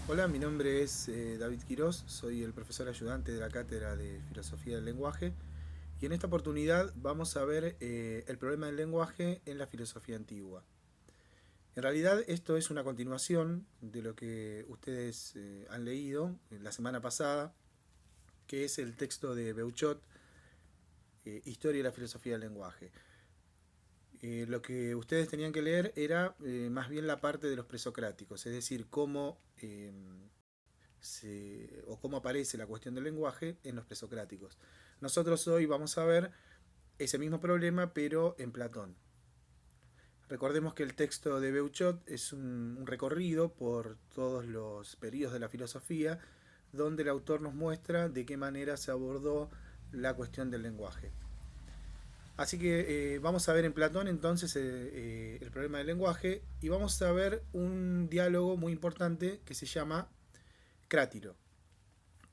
Hola, mi nombre es David Quirós, soy el profesor ayudante de la Cátedra de Filosofía del Lenguaje y en esta oportunidad vamos a ver el problema del lenguaje en la filosofía antigua. En realidad esto es una continuación de lo que ustedes han leído la semana pasada, que es el texto de Beuchot, Historia de la filosofía del lenguaje. Lo que ustedes tenían que leer era más bien la parte de los presocráticos, es decir, cómo aparece la cuestión del lenguaje en los presocráticos. Nosotros hoy vamos a ver ese mismo problema, pero en Platón. Recordemos que el texto de Beuchot es un recorrido por todos los periodos de la filosofía, donde el autor nos muestra de qué manera se abordó la cuestión del lenguaje. Así que vamos a ver en Platón entonces el problema del lenguaje y vamos a ver un diálogo muy importante que se llama Crátilo.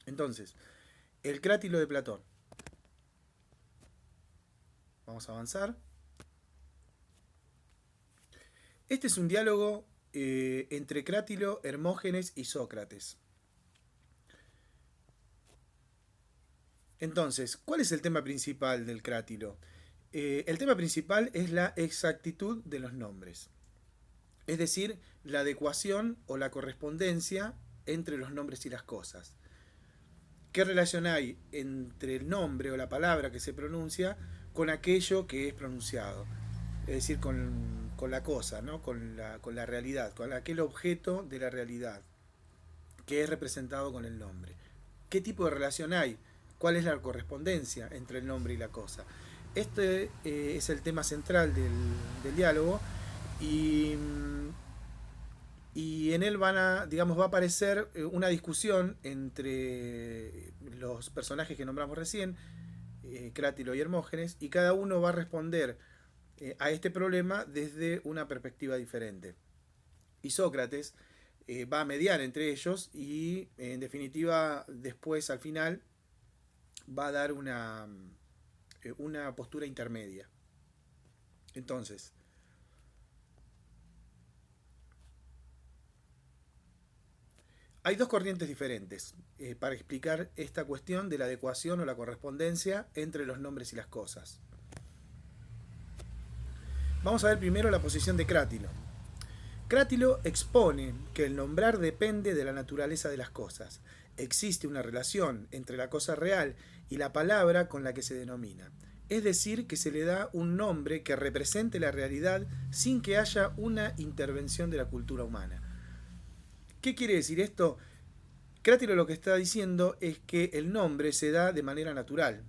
Entonces, el Crátilo de Platón. Vamos a avanzar. Este es un diálogo entre Crátilo, Hermógenes y Sócrates. Entonces, ¿cuál es el tema principal del Crátilo? El tema principal es la exactitud de los nombres, es decir, la adecuación o la correspondencia entre los nombres y las cosas. ¿Qué relación hay entre el nombre o la palabra que se pronuncia con aquello que es pronunciado? Es decir, con la cosa, ¿no? Con la realidad, con aquel objeto de la realidad que es representado con el nombre. ¿Qué tipo de relación hay? ¿Cuál es la correspondencia entre el nombre y la cosa? Este es el tema central del diálogo y, y en él va a aparecer una discusión entre los personajes que nombramos recién, Crátilo y Hermógenes, y cada uno va a responder a este problema desde una perspectiva diferente. Y Sócrates va a mediar entre ellos y en definitiva después al final va a dar una postura intermedia. Entonces, hay dos corrientes diferentes para explicar esta cuestión de la adecuación o la correspondencia entre los nombres y las cosas. Vamos a ver primero la posición de Crátilo. Crátilo expone que el nombrar depende de la naturaleza de las cosas. Existe una relación entre la cosa real y la palabra con la que se denomina. Es decir, que se le da un nombre que represente la realidad sin que haya una intervención de la cultura humana. ¿Qué quiere decir esto? Crátilo lo que está diciendo es que el nombre se da de manera natural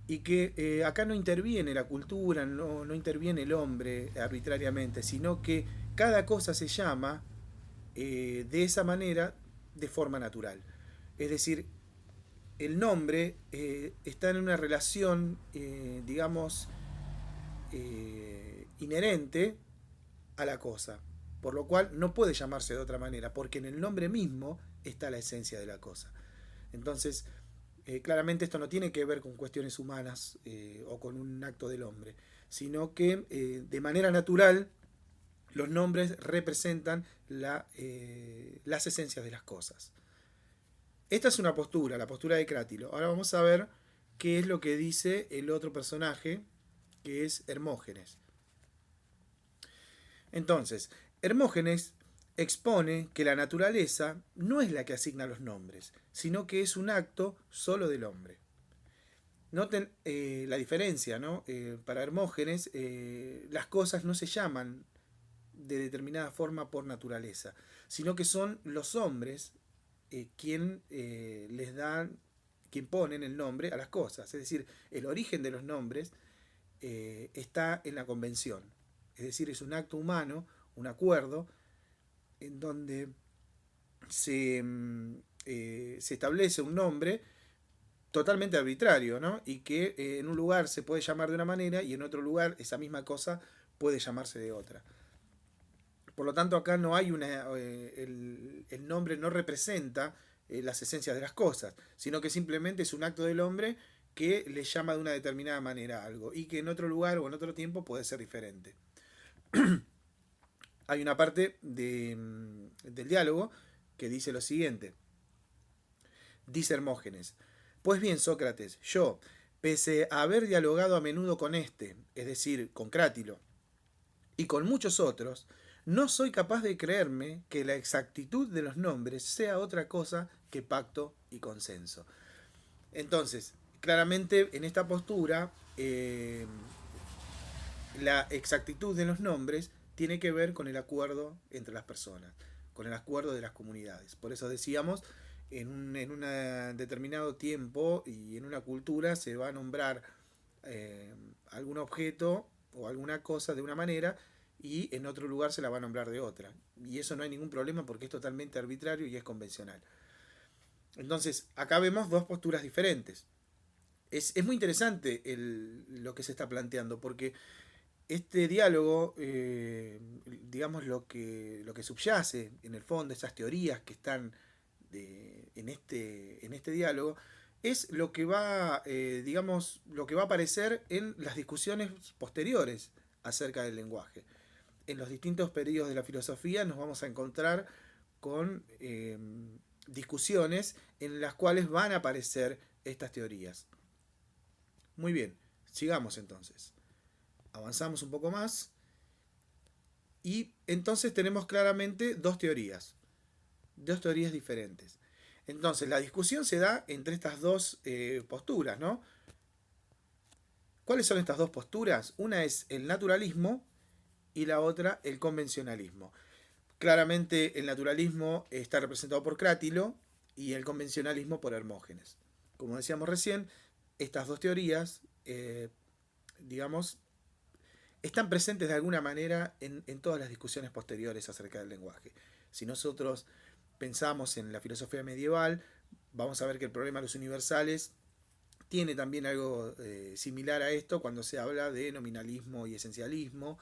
y que acá no interviene la cultura, no interviene el hombre arbitrariamente, sino que cada cosa se llama de esa manera de forma natural. Es decir, el nombre está en una relación, inherente a la cosa, por lo cual no puede llamarse de otra manera, porque en el nombre mismo está la esencia de la cosa. Entonces, claramente esto no tiene que ver con cuestiones humanas o con un acto del hombre, sino que de manera natural los nombres representan las esencias de las cosas. Esta es una postura, la postura de Crátilo. Ahora vamos a ver qué es lo que dice el otro personaje, que es Hermógenes. Entonces, Hermógenes expone que la naturaleza no es la que asigna los nombres, sino que es un acto solo del hombre. Noten la diferencia, ¿no? Para Hermógenes, las cosas no se llaman de determinada forma por naturaleza, sino que son los hombres quien les dan, quien ponen el nombre a las cosas. Es decir, el origen de los nombres está en la convención. Es decir, es un acto humano, un acuerdo, en donde se establece un nombre totalmente arbitrario, ¿no? Y que en un lugar se puede llamar de una manera y en otro lugar esa misma cosa puede llamarse de otra. Por lo tanto, acá no hay el nombre no representa las esencias de las cosas, sino que simplemente es un acto del hombre que le llama de una determinada manera a algo y que en otro lugar o en otro tiempo puede ser diferente. Hay una parte del diálogo que dice lo siguiente. Dice Hermógenes: pues bien, Sócrates, yo, pese a haber dialogado a menudo con este, es decir, con Crátilo, y con muchos otros, no soy capaz de creerme que la exactitud de los nombres sea otra cosa que pacto y consenso. Entonces, claramente en esta postura, la exactitud de los nombres tiene que ver con el acuerdo entre las personas, con el acuerdo de las comunidades. Por eso decíamos, en un determinado tiempo y en una cultura se va a nombrar algún objeto o alguna cosa de una manera y en otro lugar se la va a nombrar de otra. Y eso no hay ningún problema porque es totalmente arbitrario y es convencional. Entonces, acá vemos dos posturas diferentes. Es muy interesante lo que se está planteando porque este diálogo, digamos lo que subyace en el fondo, esas teorías que están en este diálogo, es lo que va, digamos, lo que va a aparecer en las discusiones posteriores acerca del lenguaje. En los distintos periodos de la filosofía nos vamos a encontrar con discusiones en las cuales van a aparecer estas teorías. Muy bien, sigamos entonces. Avanzamos un poco más y entonces tenemos claramente dos teorías diferentes. Entonces la discusión se da entre estas dos posturas, ¿no? ¿Cuáles son estas dos posturas? Una es el naturalismo y la otra el convencionalismo. Claramente el naturalismo está representado por Crátilo y el convencionalismo por Hermógenes. Como decíamos recién, estas dos teorías, digamos, están presentes de alguna manera en todas las discusiones posteriores acerca del lenguaje. Si nosotros pensamos en la filosofía medieval, vamos a ver que el problema de los universales tiene también algo similar a esto cuando se habla de nominalismo y esencialismo,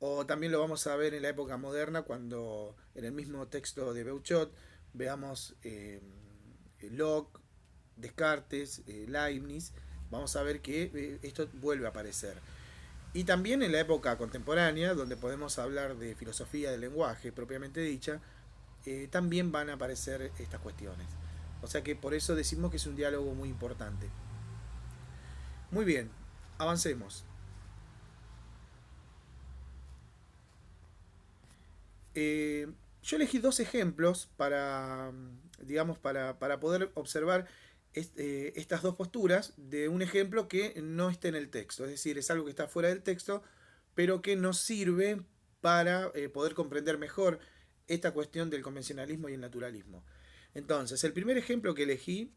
o también lo vamos a ver en la época moderna cuando en el mismo texto de Beuchot veamos Locke, Descartes, Leibniz, vamos a ver que esto vuelve a aparecer. Y también en la época contemporánea, donde podemos hablar de filosofía del lenguaje propiamente dicha, también van a aparecer estas cuestiones. O sea que por eso decimos que es un diálogo muy importante. Muy bien, avancemos. Yo elegí dos ejemplos para, digamos, para poder observar estas dos posturas de un ejemplo que no está en el texto. Es decir, es algo que está fuera del texto, pero que nos sirve para poder comprender mejor esta cuestión del convencionalismo y el naturalismo. Entonces, el primer ejemplo que elegí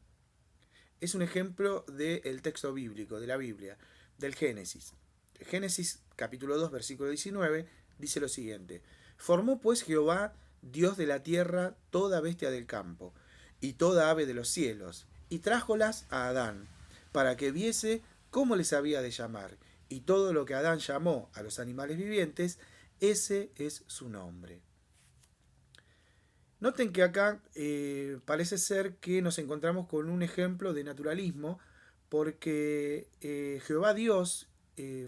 es un ejemplo del texto bíblico, de la Biblia, del Génesis. Génesis capítulo 2, versículo 19, dice lo siguiente: formó pues Jehová, Dios de la tierra, toda bestia del campo, y toda ave de los cielos, y trájolas a Adán, para que viese cómo les había de llamar. Y todo lo que Adán llamó a los animales vivientes, ese es su nombre. Noten que acá parece ser que nos encontramos con un ejemplo de naturalismo, porque Jehová Dios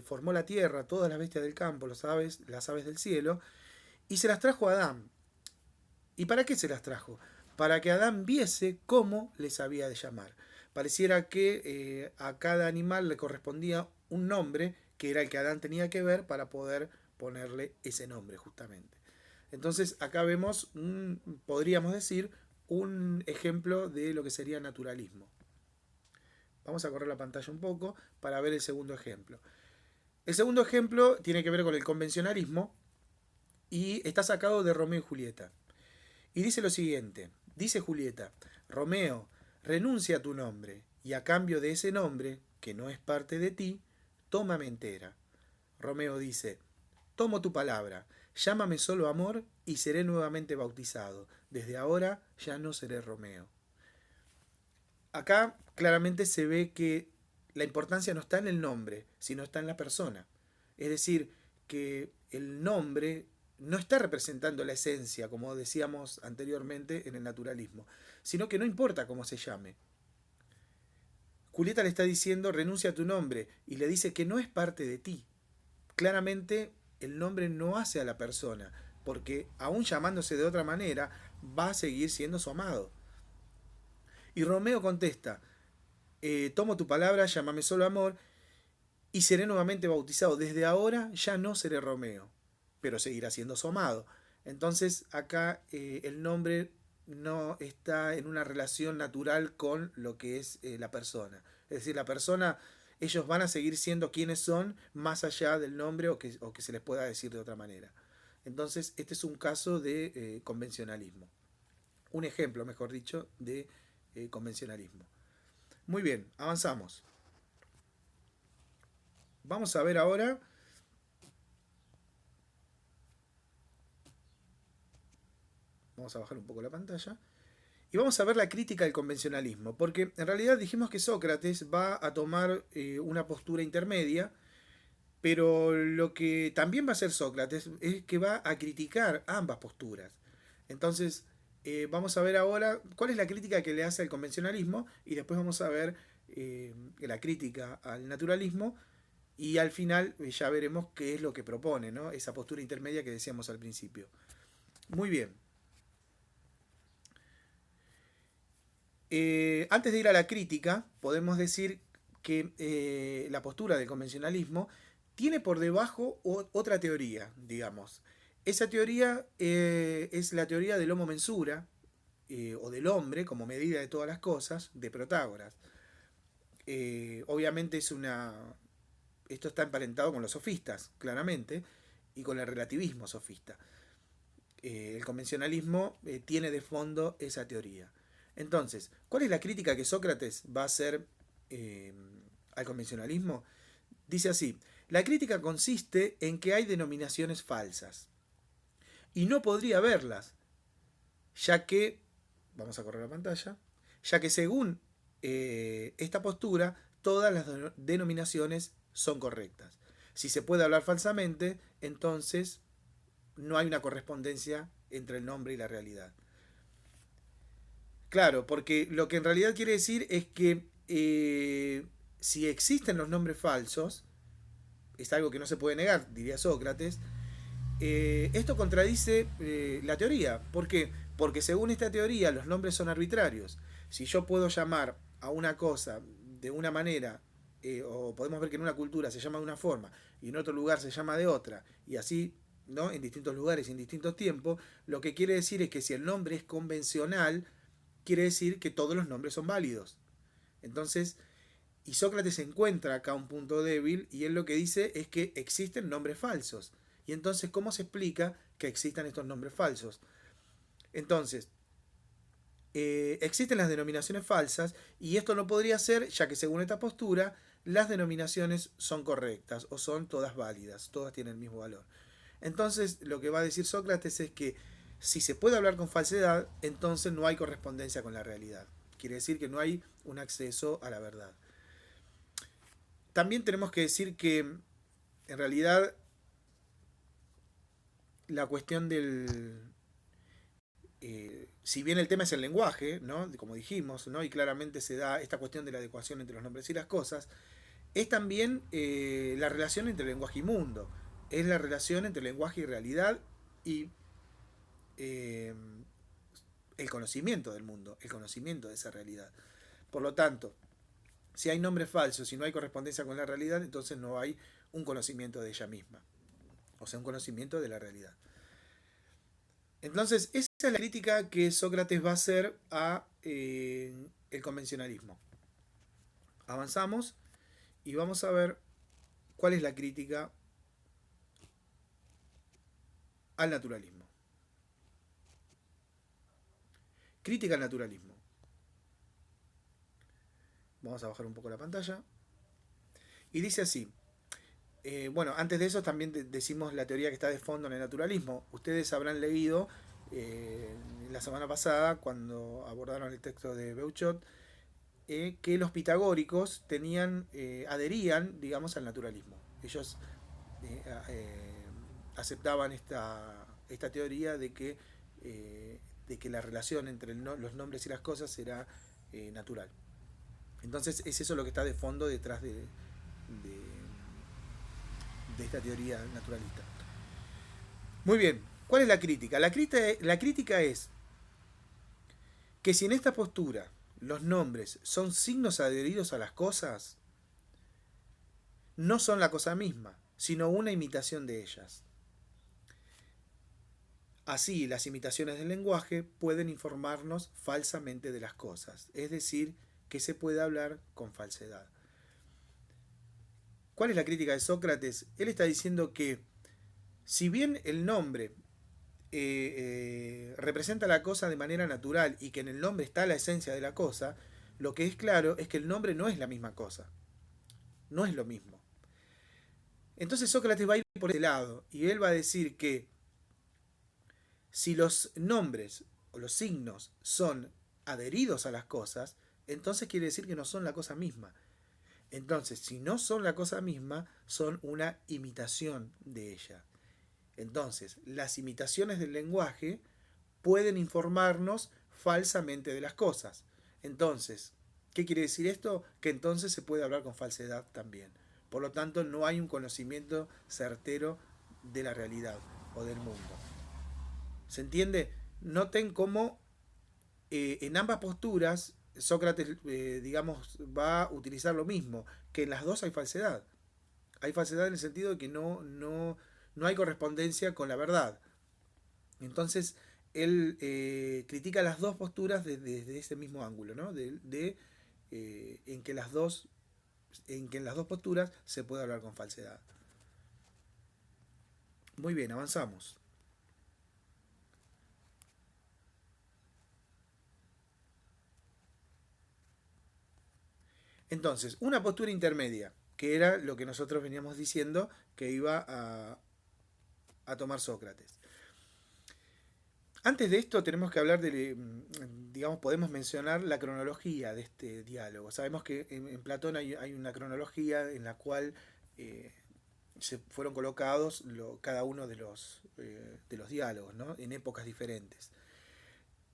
formó la tierra, todas las bestias del campo, las aves del cielo, y se las trajo a Adán. ¿Y para qué se las trajo? Para que Adán viese cómo les había de llamar. Pareciera que a cada animal le correspondía un nombre, que era el que Adán tenía que ver para poder ponerle ese nombre justamente. Entonces acá vemos, podríamos decir, un ejemplo de lo que sería naturalismo. Vamos a correr la pantalla un poco para ver el segundo ejemplo. El segundo ejemplo tiene que ver con el convencionalismo y está sacado de Romeo y Julieta. Y dice lo siguiente, dice Julieta: Romeo, renuncia a tu nombre y a cambio de ese nombre, que no es parte de ti, tómame entera. Romeo dice: tomo tu palabra, llámame solo amor y seré nuevamente bautizado. Desde ahora ya no seré Romeo. Acá claramente se ve que la importancia no está en el nombre, sino está en la persona. Es decir, que el nombre no está representando la esencia, como decíamos anteriormente en el naturalismo, sino que no importa cómo se llame. Julieta le está diciendo: renuncia a tu nombre, y le dice que no es parte de ti. Claramente el nombre no hace a la persona, porque aún llamándose de otra manera, va a seguir siendo su amado. Y Romeo contesta, tomo tu palabra, llámame solo amor, y seré nuevamente bautizado. Desde ahora ya no seré Romeo, pero seguirá siendo su amado. Entonces acá el nombre no está en una relación natural con lo que es la persona. Es decir, la persona, ellos van a seguir siendo quienes son más allá del nombre o que se les pueda decir de otra manera. Entonces este es un caso de convencionalismo. Un ejemplo, mejor dicho, de convencionalismo. Muy bien, avanzamos. Vamos a ver ahora. Vamos a bajar un poco la pantalla. Y vamos a ver la crítica del convencionalismo. Porque en realidad dijimos que Sócrates va a tomar una postura intermedia. Pero lo que también va a hacer Sócrates es que va a criticar ambas posturas. Entonces, vamos a ver ahora cuál es la crítica que le hace al convencionalismo. Y después vamos a ver la crítica al naturalismo. Y al final ya veremos qué es lo que propone, ¿no? Esa postura intermedia que decíamos al principio. Muy bien. Antes de ir a la crítica, podemos decir que la postura del convencionalismo tiene por debajo otra teoría, digamos. Esa teoría es la teoría del homo mensura, o del hombre como medida de todas las cosas, de Protágoras. Obviamente es una... Esto está emparentado con los sofistas, claramente, y con el relativismo sofista. El convencionalismo tiene de fondo esa teoría. Entonces, ¿cuál es la crítica que Sócrates va a hacer al convencionalismo? Dice así, la crítica consiste en que hay denominaciones falsas y no podría haberlas, ya que, vamos a correr la pantalla, ya que según esta postura, todas las denominaciones son correctas. Si se puede hablar falsamente, entonces no hay una correspondencia entre el nombre y la realidad. Claro, porque lo que en realidad quiere decir es que si existen los nombres falsos, es algo que no se puede negar, diría Sócrates, esto contradice la teoría. ¿Por qué? Porque según esta teoría los nombres son arbitrarios. Si yo puedo llamar a una cosa de una manera, o podemos ver que en una cultura se llama de una forma y en otro lugar se llama de otra, y así, ¿no? En distintos lugares y en distintos tiempos, lo que quiere decir es que si el nombre es convencional, quiere decir que todos los nombres son válidos. Entonces, y Sócrates encuentra acá un punto débil y él lo que dice es que existen nombres falsos. Y entonces, ¿cómo se explica que existan estos nombres falsos? Entonces, existen las denominaciones falsas y esto no podría ser, ya que según esta postura, las denominaciones son correctas o son todas válidas, todas tienen el mismo valor. Entonces, lo que va a decir Sócrates es que si se puede hablar con falsedad, entonces no hay correspondencia con la realidad. Quiere decir que no hay un acceso a la verdad. También tenemos que decir que en realidad la cuestión del... si bien el tema es el lenguaje, ¿no? Como dijimos, ¿no? Y claramente se da esta cuestión de la adecuación entre los nombres y las cosas, es también la relación entre lenguaje y mundo. Es la relación entre lenguaje y realidad y el conocimiento del mundo, el conocimiento de esa realidad. Por lo tanto, si hay nombres falsos y no hay correspondencia con la realidad, entonces no hay un conocimiento de ella misma. O sea, un conocimiento de la realidad. Entonces, esa es la crítica que Sócrates va a hacer a el convencionalismo. Avanzamos y vamos a ver cuál es la crítica al naturalismo. Crítica al naturalismo. Vamos a bajar un poco la pantalla. Y dice así. Bueno, antes de eso también decimos la teoría que está de fondo en el naturalismo. Ustedes habrán leído la semana pasada, cuando abordaron el texto de Beuchot, que los pitagóricos adherían, digamos, al naturalismo. Ellos aceptaban esta teoría de que la relación entre los nombres y las cosas era natural. Entonces es eso lo que está de fondo detrás de esta teoría naturalista. Muy bien, ¿Cuál es la crítica? La crítica es que si en esta postura los nombres son signos adheridos a las cosas, no son la cosa misma, sino una imitación de ellas. Así, las imitaciones del lenguaje pueden informarnos falsamente de las cosas, es decir, que se puede hablar con falsedad. ¿Cuál es la crítica de Sócrates? Él está diciendo que si bien el nombre representa la cosa de manera natural y que en el nombre está la esencia de la cosa, lo que es claro es que el nombre no es la misma cosa, no es lo mismo. Entonces Sócrates va a ir por ese lado y él va a decir que si los nombres o los signos son adheridos a las cosas, entonces quiere decir que no son la cosa misma. Entonces, si no son la cosa misma, son una imitación de ella. Entonces, las imitaciones del lenguaje pueden informarnos falsamente de las cosas. Entonces, ¿qué quiere decir esto? Que entonces se puede hablar con falsedad también. Por lo tanto, no hay un conocimiento certero de la realidad o del mundo. ¿Se entiende? Noten cómo en ambas posturas Sócrates, digamos, va a utilizar lo mismo, que en las dos hay falsedad. Hay falsedad en el sentido de que no hay correspondencia con la verdad. Entonces, él critica las dos posturas desde ese mismo ángulo, ¿no? En que en las dos posturas se puede hablar con falsedad. Muy bien, avanzamos. Entonces, una postura intermedia, que era lo que nosotros veníamos diciendo que iba a tomar Sócrates. Antes de esto tenemos que hablar digamos, podemos mencionar la cronología de este diálogo. Sabemos que en Platón hay una cronología en la cual se fueron colocados cada uno de los diálogos, ¿no? En épocas diferentes.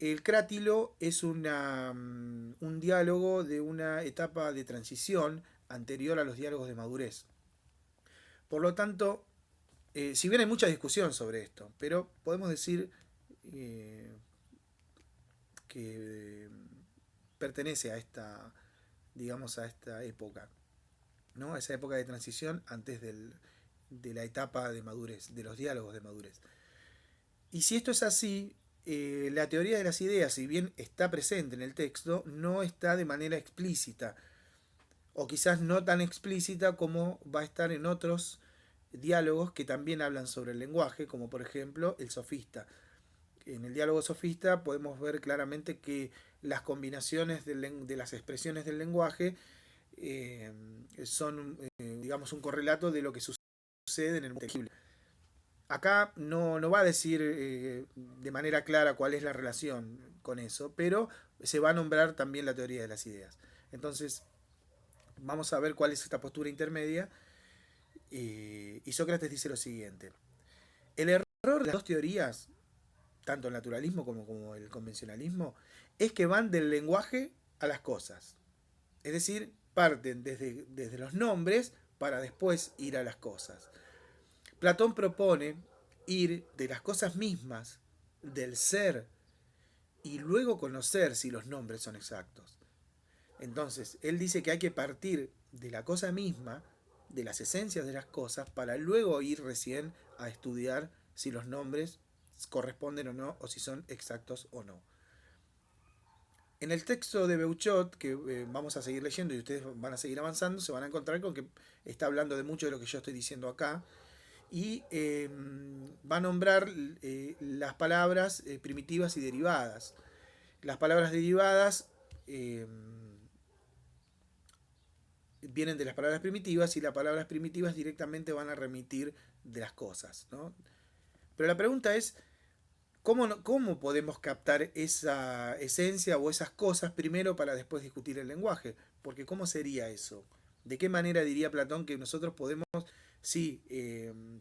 El Crátilo es un diálogo de una etapa de transición anterior a los diálogos de madurez. Por lo tanto, si bien hay mucha discusión sobre esto, pero podemos decir eh, que pertenece a esta, digamos, a esta época, ¿no? A esa época de transición antes de la etapa de madurez, de los diálogos de madurez. Y si esto es así, la teoría de las ideas, si bien está presente en el texto, no está de manera explícita, o quizás no tan explícita como va a estar en otros diálogos que también hablan sobre el lenguaje, como por ejemplo el sofista. En el diálogo sofista podemos ver claramente que las combinaciones de las expresiones del lenguaje son, digamos, un correlato de lo que sucede en el mundo tangible. Acá no va a decir de manera clara cuál es la relación con eso, pero se va a nombrar también la teoría de las ideas. Entonces, vamos a ver cuál es esta postura intermedia. Y Sócrates dice lo siguiente. El error de las dos teorías, tanto el naturalismo como el convencionalismo, es que van del lenguaje a las cosas. Es decir, parten desde los nombres para después ir a las cosas. Platón propone ir de las cosas mismas, del ser, y luego conocer si los nombres son exactos. Entonces, él dice que hay que partir de la cosa misma, de las esencias de las cosas, para luego ir recién a estudiar si los nombres corresponden o no, o si son exactos o no. En el texto de Beuchot, que vamos a seguir leyendo y ustedes van a seguir avanzando, se van a encontrar con que está hablando de mucho de lo que yo estoy diciendo acá, y va a nombrar las palabras primitivas y derivadas. Las palabras derivadas vienen de las palabras primitivas y las palabras primitivas directamente van a remitir de las cosas, ¿no? Pero la pregunta es, ¿cómo podemos captar esa esencia o esas cosas primero para después discutir el lenguaje? Porque ¿cómo sería eso? ¿De qué manera diría Platón que nosotros podemos, sí,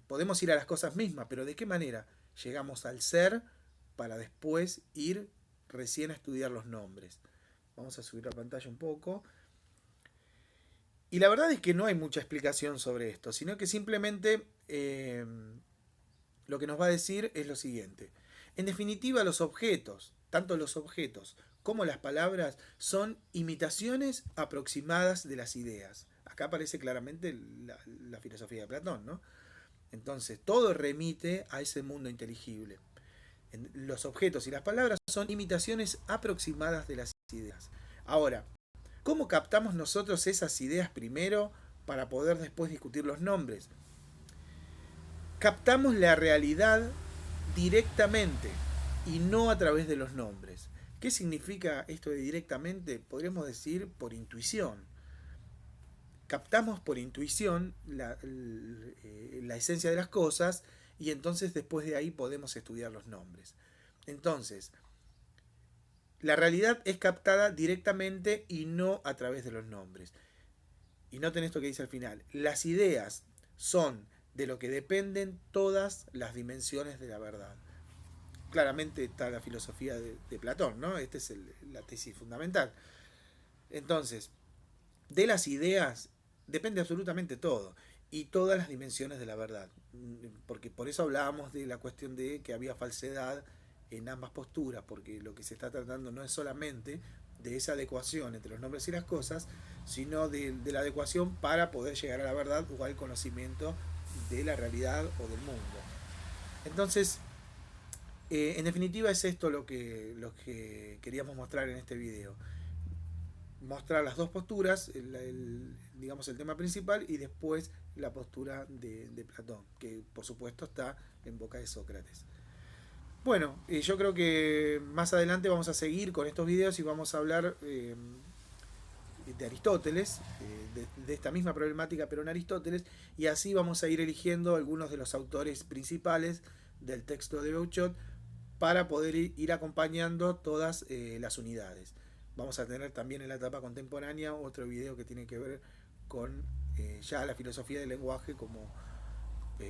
podemos ir a las cosas mismas, pero ¿de qué manera llegamos al ser para después ir recién a estudiar los nombres? Vamos a subir la pantalla un poco. Y la verdad es que no hay mucha explicación sobre esto, sino que simplemente lo que nos va a decir es lo siguiente. En definitiva, los objetos, tanto los objetos como las palabras, son imitaciones aproximadas de las ideas. Acá aparece claramente la filosofía de Platón, ¿no? Entonces, todo remite a ese mundo inteligible. Los objetos y las palabras son imitaciones aproximadas de las ideas. Ahora, ¿cómo captamos nosotros esas ideas primero para poder después discutir los nombres? Captamos la realidad directamente y no a través de los nombres. ¿Qué significa esto de directamente? Podríamos decir por intuición. Captamos por intuición la esencia de las cosas y entonces después de ahí podemos estudiar los nombres. Entonces, la realidad es captada directamente y no a través de los nombres. Y noten esto que dice al final. Las ideas son de lo que dependen todas las dimensiones de la verdad. Claramente está la filosofía de Platón, ¿no? Esta es la tesis fundamental. Entonces, de las ideas depende absolutamente todo y todas las dimensiones de la verdad. Porque por eso hablábamos de la cuestión de que había falsedad en ambas posturas, porque lo que se está tratando no es solamente de esa adecuación entre los nombres y las cosas, sino de la adecuación para poder llegar a la verdad o al conocimiento de la realidad o del mundo. Entonces, en definitiva es esto lo que queríamos mostrar en este video. Mostrar las dos posturas, digamos el tema principal y después la postura de Platón, que por supuesto está en boca de Sócrates. Bueno, yo creo que más adelante vamos a seguir con estos videos y vamos a hablar de Aristóteles, de esta misma problemática, pero en Aristóteles, y así vamos a ir eligiendo algunos de los autores principales del texto de Beuchot para poder ir acompañando todas las unidades. Vamos a tener también en la etapa contemporánea otro video que tiene que ver con ya la filosofía del lenguaje como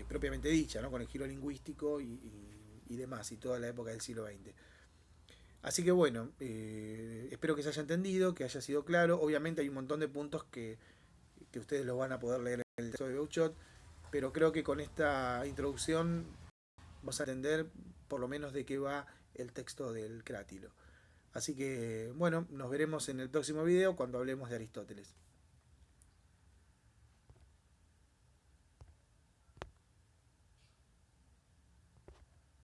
propiamente dicha, ¿no? Con el giro lingüístico y demás, y toda la época del siglo XX. Así que bueno, espero que se haya entendido, que haya sido claro. Obviamente hay un montón de puntos que ustedes lo van a poder leer en el texto de Beuchot, pero creo que con esta introducción vamos a entender por lo menos de qué va el texto del Crátilo. Así que bueno, nos veremos en el próximo video cuando hablemos de Aristóteles.